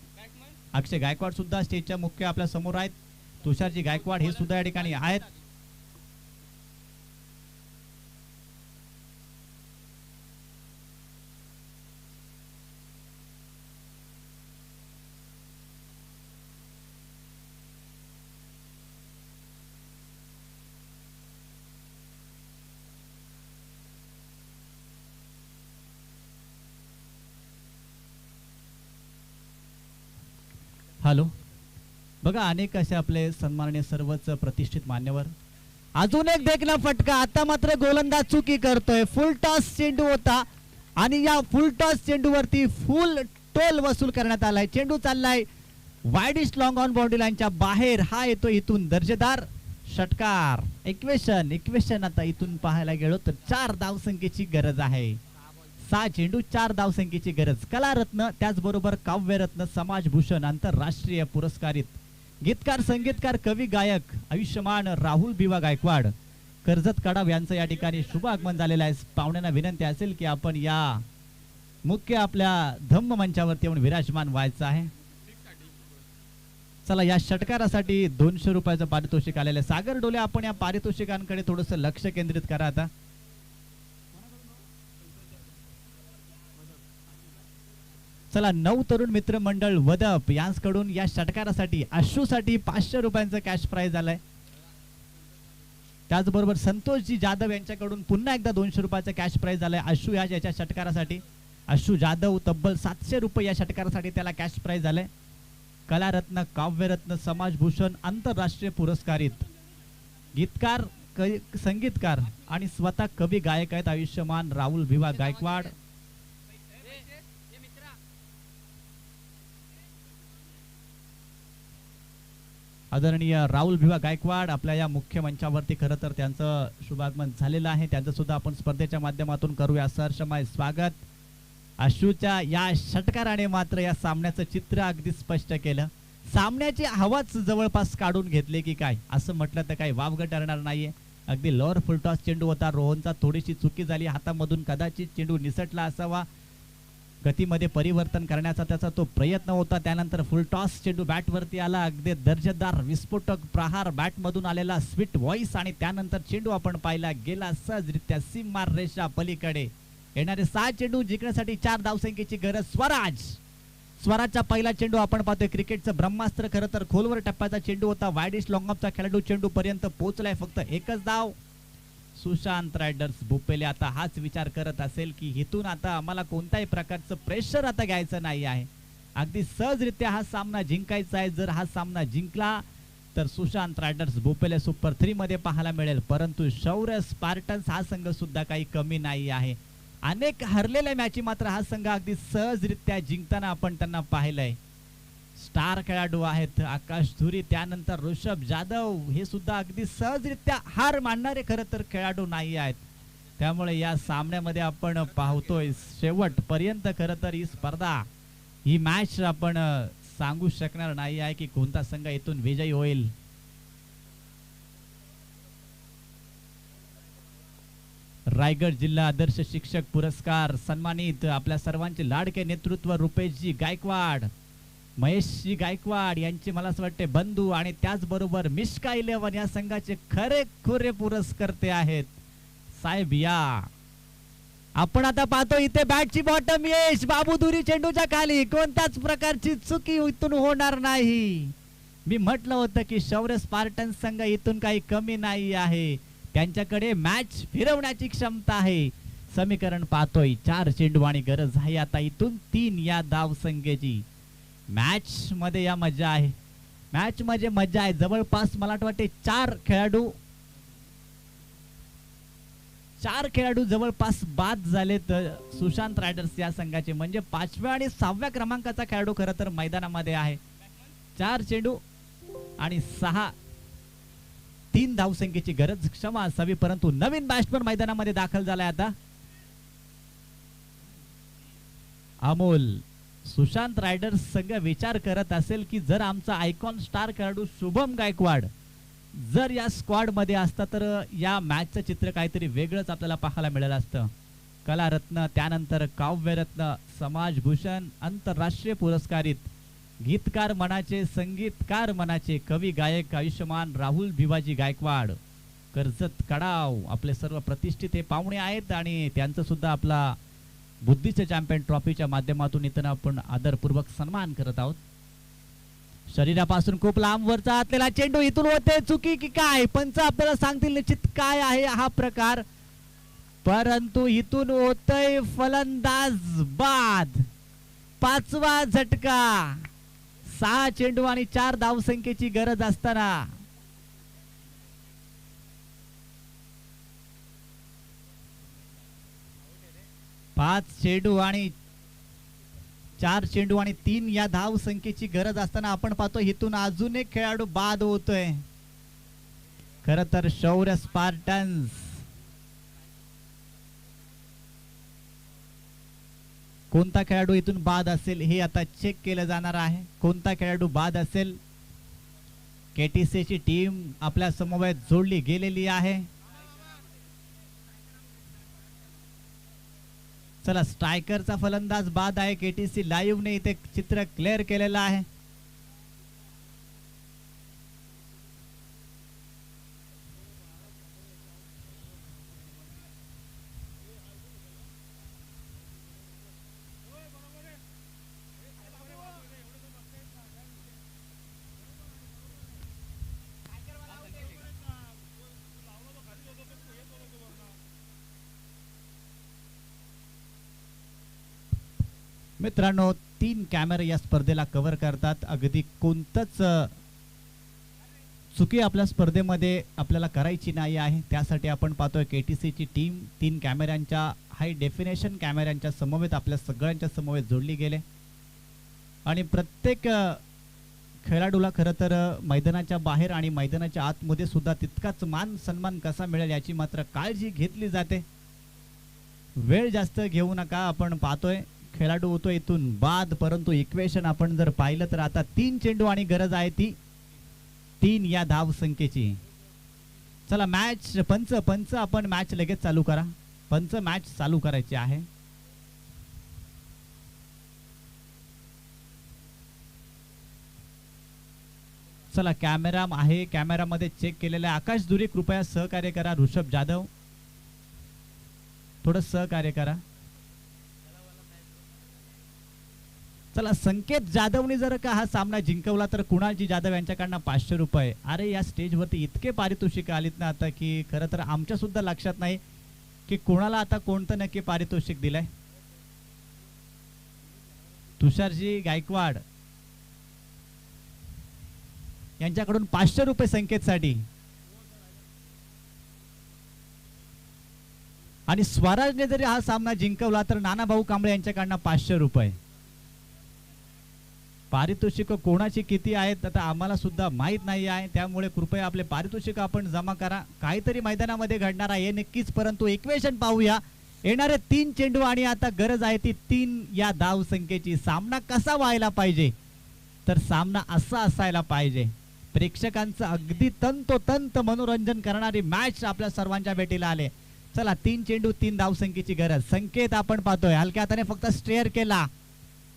अक्षय गायकवाड सुद्धा स्टेजच्या मुख्य आपल्या समोर आहेत. तुषारजी गायकवाड हे सुद्धा या ठिकाणी आहेत. हॅलो, बघा अनेक असे आपले सन्माननीय सर्वच प्रतिष्ठित मान्यवर. अजून एक देखना फटका, आता मात्र गोलंदाज चुकी करतोय. फुल टॉस चेंडू होता आणि या फुल टॉस चेंडूवरती फुल टोल वसूल करण्यात आलाय. चेंडू चाललाय वाईडिश लॉंग ऑन बाउंड्री लाईनच्या बाहेर. हा येतो इथून दर्जेदार षटकार. इक्वेशन आता इथून पाहायला गेलो तर 4 धावसंख्येची गरज आहे. 6 चेंडू 4 धावसंख्येची गरज. कलारत्न त्याचबरोबर काव्यरत्न समाजभूषण आंतरराष्ट्रीय पुरस्कारित गीतकार संगीतकार कवी गायक आयुष्यमान राहुल बिवा गायकवाड कर्जत कडाव यांचं या ठिकाणी शुभ आगमन झालेलं आहे. पाहुण्यांना विनंती असेल की आपण या मुख्य आपल्या धम्म मंचावरती येऊन विराजमान व्हायचं आहे. चला या षटकारासाठी 200 रुपयाचं पारितोषिक आलेलं आहे. सागर डोले आपण या पारितोषिकांकडे थोडंसं लक्ष केंद्रित करा आता. चला 9 तरुण मित्र मंडळ वदप यांकडून या षटकारासाठी अश्रूसाठी 500 रुपयांचं कॅश प्राइज आलंय. त्याचबरोबर संतोषजी जाधव यांच्याकडून पुन्हा एकदा 200 रुपयाचं कॅश प्राइज आलंय अश्रू याच्या षटकारासाठी. अश्रू जाधव तब्बल 700 रुपये या षटकारासाठी त्याला कॅश प्राइज आलंय. कलारत्न, काव्यरत्न, समाजभूषण आंतरराष्ट्रीय पुरस्कारित गीतकार, संगीतकार आणि स्वतः कवी गायक आहेत आयुष्यमान राहुल भिवा गायकवाड. आदरणीय राहुल भिवा गायकवाड आपल्या या मुख्य मंचावरती खरं तर त्यांचं शुभागमन झालेलं आहे. त्यांचं सुद्धा आपण स्पर्धेच्या माध्यमातून करूया सहर्षमय स्वागत. अश्रूच्या या षटकाराने मात्र या सामन्याचं चित्र अगदी स्पष्ट केलं. सामन्याची हवाच जवळपास काढून घेतली की काय असं म्हटलं तर काही वावगं ठरणार नाहीये. अगदी लोअर फुलटॉस चेंडू होता. रोहनचा थोडीशी चुकी झाली हातामधून, कदाचित चेंडू निसटला असावा. गतीमध्ये परिवर्तन करण्याचा त्याचा तो प्रयत्न होता. त्यानंतर फुलटॉस चेंडू बॅटवरती आला. अगदी दर्जेदार विस्फोटक प्रहार बॅटमधून आलेला स्वीट व्हॉइस आणि त्यानंतर चेंडू आपण पाहिला गेला सहजरित्या सीमार रेषा पलीकडे. येणारे 6 चेंडू जिंकण्यासाठी 4 धावसंख्येची गरज. स्वराजचा पहिला चेंडू आपण पाहतोय. क्रिकेटचं ब्रह्मास्त्र खरं तर खोलवर टप्प्याचा चेंडू होता. वायडिश लॉंगऑफचा खेळाडू चेंडू पर्यंत पोहोचलाय. फक्त एकच धाव. सुशांत रायडर्स भोपेले आता हाच विचार करत असेल की इथून आता आम्हाला कोणत्याही प्रकारचं प्रेशर आता घ्यायचं नाही आहे. अगदी सहजरित्या हा सामना जिंकायचा आहे. जर हा सामना जिंकला तर सुशांत रायडर्स भोपेले सुपर 3 मध्ये पाहायला मिळेल. परंतु शौर्य स्पार्टन्स हा संघ सुद्धा काही कमी नाही आहे. अनेक हरलेल्या मॅची मात्र हा संघ अगदी सहजरित्या जिंकताना आपण त्यांना पाहिलंय. स्टार खेळाडू आहेत आकाश धुरी, त्यानंतर ऋषभ जाधव, हे सुद्धा अगदी सहजरित्या हार मानणारे खरं तर खेळाडू नाही आहेत. त्यामुळे या सामन्यामध्ये आपण पाहतोय शेवटपर्यंत खरं तर ही स्पर्धा, ही मॅच आपण सांगू शकणार नाही आहे की कोणता संघ इथून विजयी होईल. रायगड जिल्हा आदर्श शिक्षक पुरस्कार सन्मानित आपल्या सर्वांचे लाडके नेतृत्व रुपेशजी गायकवाड, महेशजी गायकवाड यांचे मला असं वाटते बंधू आणि त्याचबरोबर मिश्का 11 या संघाचे खरे खुरे पुरस्कर्ते आहेत. साहेब या आपण आता पाहतो इथे बॅटची बॉटम यश बाबू दुरी चेंडूच्या खाली. कोणत्याच प्रकारची चुकी इथून होणार नाही. मी म्हटलं होतं की शौर्य स्पार्टन संघ इथून काही कमी नाही आहे. त्यांच्याकडे मॅच फिरवण्याची क्षमता आहे. समीकरण पाहतोय 4 चेंडू आणि गरज आहे आता इथून 3 या धाव संख्येची. मॅच मध्ये या मजा आहे. मॅच मध्ये मजा आहे. जवळपास मला वाटते 4 खेळाडू जवळपास बाद झालेत सुशांत रायडर्स या संघाचे. म्हणजे 5व्या आणि 6व्या क्रमांकाचा खेळाडू खरं तर मैदानामध्ये आहे. 4 चेंडू आणि 3 धावसंख्येची गरज क्षमा असावी. परंतु नवीन बॅट्समन मैदानामध्ये दाखल झालाय आता. अमोल सुशांत रायडर्स संघ विचार करत असेल की जर आमचा आयकॉन स्टार खेळाडू शुभम गायकवाड जर या स्क्वॉड मध्ये असता तर या मॅचचं चित्र काहीतरी वेगळंच आपल्याला पाहायला मिळालं असतं. कलारत्न, त्यानंतर काव्यरत्न, समाजभूषण आंतरराष्ट्रीय पुरस्कारित गीतकार मनाचे, संगीतकार मनाचे, कवी गायक आयुष्यमान राहुल भिवाजी गायकवाड, कर्जत कडाव आपले सर्व प्रतिष्ठित हे पाहुणे आहेत आणि त्यांचं सुद्धा आपला बुद्धिस्ट चॅम्पियन ट्रॉफीच्या माध्यमातून इथं आपण आदरपूर्वक सन्मान करत आहोत. शरीरापासून खूप लांब वरचा असलेला चेंडू इथून होते. चुकी की काय पंच आपल्याला सांगतील निश्चित काय आहे हा प्रकार. परंतु इथून होतय फलंदाज बाद. 5वा झटका. 6 चेंडू आणि 4 धावसंख्येची गरज असताना 5 चेंडू आणि 4 चेंडू आणि 3 या धाव संख्येची गरज असताना आपण पाहतो इथून अजून एक खेळाडू बाद होतोय. खरं तर शौर्य स्पार्टन्स कोणता खेळाडू इथून बाद असेल हे आता चेक केलं जाणार आहे. कोणता खेळाडू बाद असेल. केटीसी ची टीम आपल्या समवेत जोडली गेलेली आहे. चला स्ट्रायकरचा फलंदाज बाद आहे. केटीसी लाईव्ह ने इथे चित्र क्लिअर केलेलं आहे. मित्रांनो 3 कॅमेरे या स्पर्धेला कव्हर करतात. अगदी कोणतंच चुकी आपल्या स्पर्धेमध्ये आपल्याला करायची नाही आहे. त्यासाठी आपण पाहतोय KTC ची टीम 3 कॅमेऱ्यांच्या हाय डेफिनेशन कॅमेऱ्यांच्या समवेत आपल्या सगळ्यांच्या समवेत जोडली गेले आणि प्रत्येक खेळाडूला खरं तर मैदानाच्या बाहेर आणि मैदानाच्या आतमध्ये सुद्धा तितकाच मान सन्मान कसा मिळेल याची मात्र काळजी घेतली जाते. वेळ जास्त घेऊ नका. आपण पाहतोय खेळाडू होतो इथून बाद, परंतु इक्वेशन आपण जर पाहिलं तर आता 3 चेंडू आणि गरज आहे ती 3 या धाव संख्येची. चला मॅच पंच आपण मॅच लगेच चालू करा. पंच मॅच चालू करायची आहे. चला कॅमेरा आहे, कॅमेरामध्ये चेक केलेला आहे. आकाश दुरी कृपया सहकार्य करा. ऋषभ जाधव थोडं सहकार्य करा. चला संकेत जाधवने जर का हा सामना जिंकवला तर कुणालजी जाधव यांच्याकडनं 500 रुपये. अरे या स्टेजवरती इतके पारितोषिक आलीत ना आता की खरं तर आमच्या सुद्धा लक्षात नाही की कोणाला आता कोणतं नक्की पारितोषिक दिलंय. तुषारजी गायकवाड यांच्याकडून 500 रुपये संकेतसाठी आणि स्वराजने जरी हा सामना जिंकवला तर नानाभाऊ कांबळे यांच्याकडनं 500 रुपये. पारितोषिक कोणाची किती आहेत आता आम्हाला सुद्धा माहित नाही आहे, त्यामुळे कृपया आपले पारितोषिक आपण जमा करा. काहीतरी मैदानामध्ये घडणार आहे नक्कीच, परंतु इक्वेशन पाहूया. येणारे 3 चेंडू आणि आता गरज आहे ती 3 या धाव संख्येची. सामना कसा व्हायला पाहिजे तर सामना असा असायला पाहिजे. प्रेक्षकांचं अगदी तंतोतंत मनोरंजन करणारी मॅच आपल्या सर्वांच्या भेटीला आले. चला 3 चेंडू 3 धाव संख्येची गरज. संकेत आपण पाहतोय हलक्या हाताने फक्त स्ट्रेअर केला,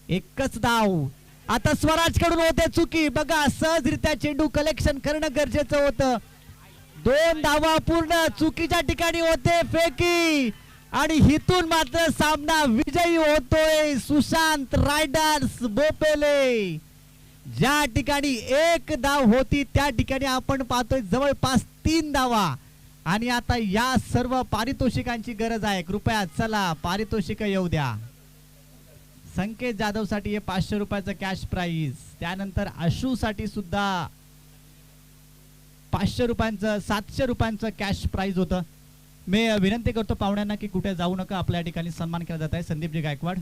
एकच धाव. आता स्वराज कडून होते चुकी. बघा सहजरित्या चेंडू कलेक्शन करणं गरजेचं होतं. 2 धावा पूर्ण. चुकीच्या ठिकाणी होते फेकी आणि हिथून मात्र सामना विजयी होतोय सुशांत रायडर्स बोपेले. ज्या ठिकाणी 1 धाव होती त्या ठिकाणी आपण पाहतोय जवळपास 3 धावा आणि आता या सर्व पारितोषिकांची गरज आहे. कृपया चला पारितोषिक येऊ द्या. संकेत जाधव साठी हे 500 रुपयाचं कॅश प्राइज. त्यानंतर आशू साठी सुद्धा 500 रुपयांचं 700 रुपयांचं कॅश प्राइज होतं. मी विनंती करतो पाहुण्यांना की कुठे जाऊ नका. आपल्या ठिकाणी सन्मान केला जात आहे. संदीपजी गायकवाड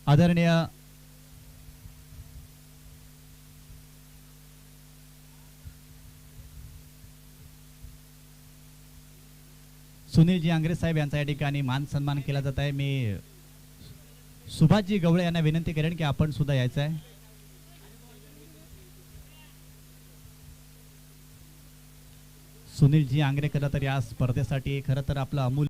आदरणीय सुनीलजी आंग्रे साहेब यांचा या ठिकाणी मान सन्मान केला जात आहे. मी सुभाषजी गवळे यांना विनंती करेन की आपण सुद्धा यायचं आहे. सुनीलजी आंग्रे खरं तर या स्पर्धेसाठी खरं तर आपलं अमूल्य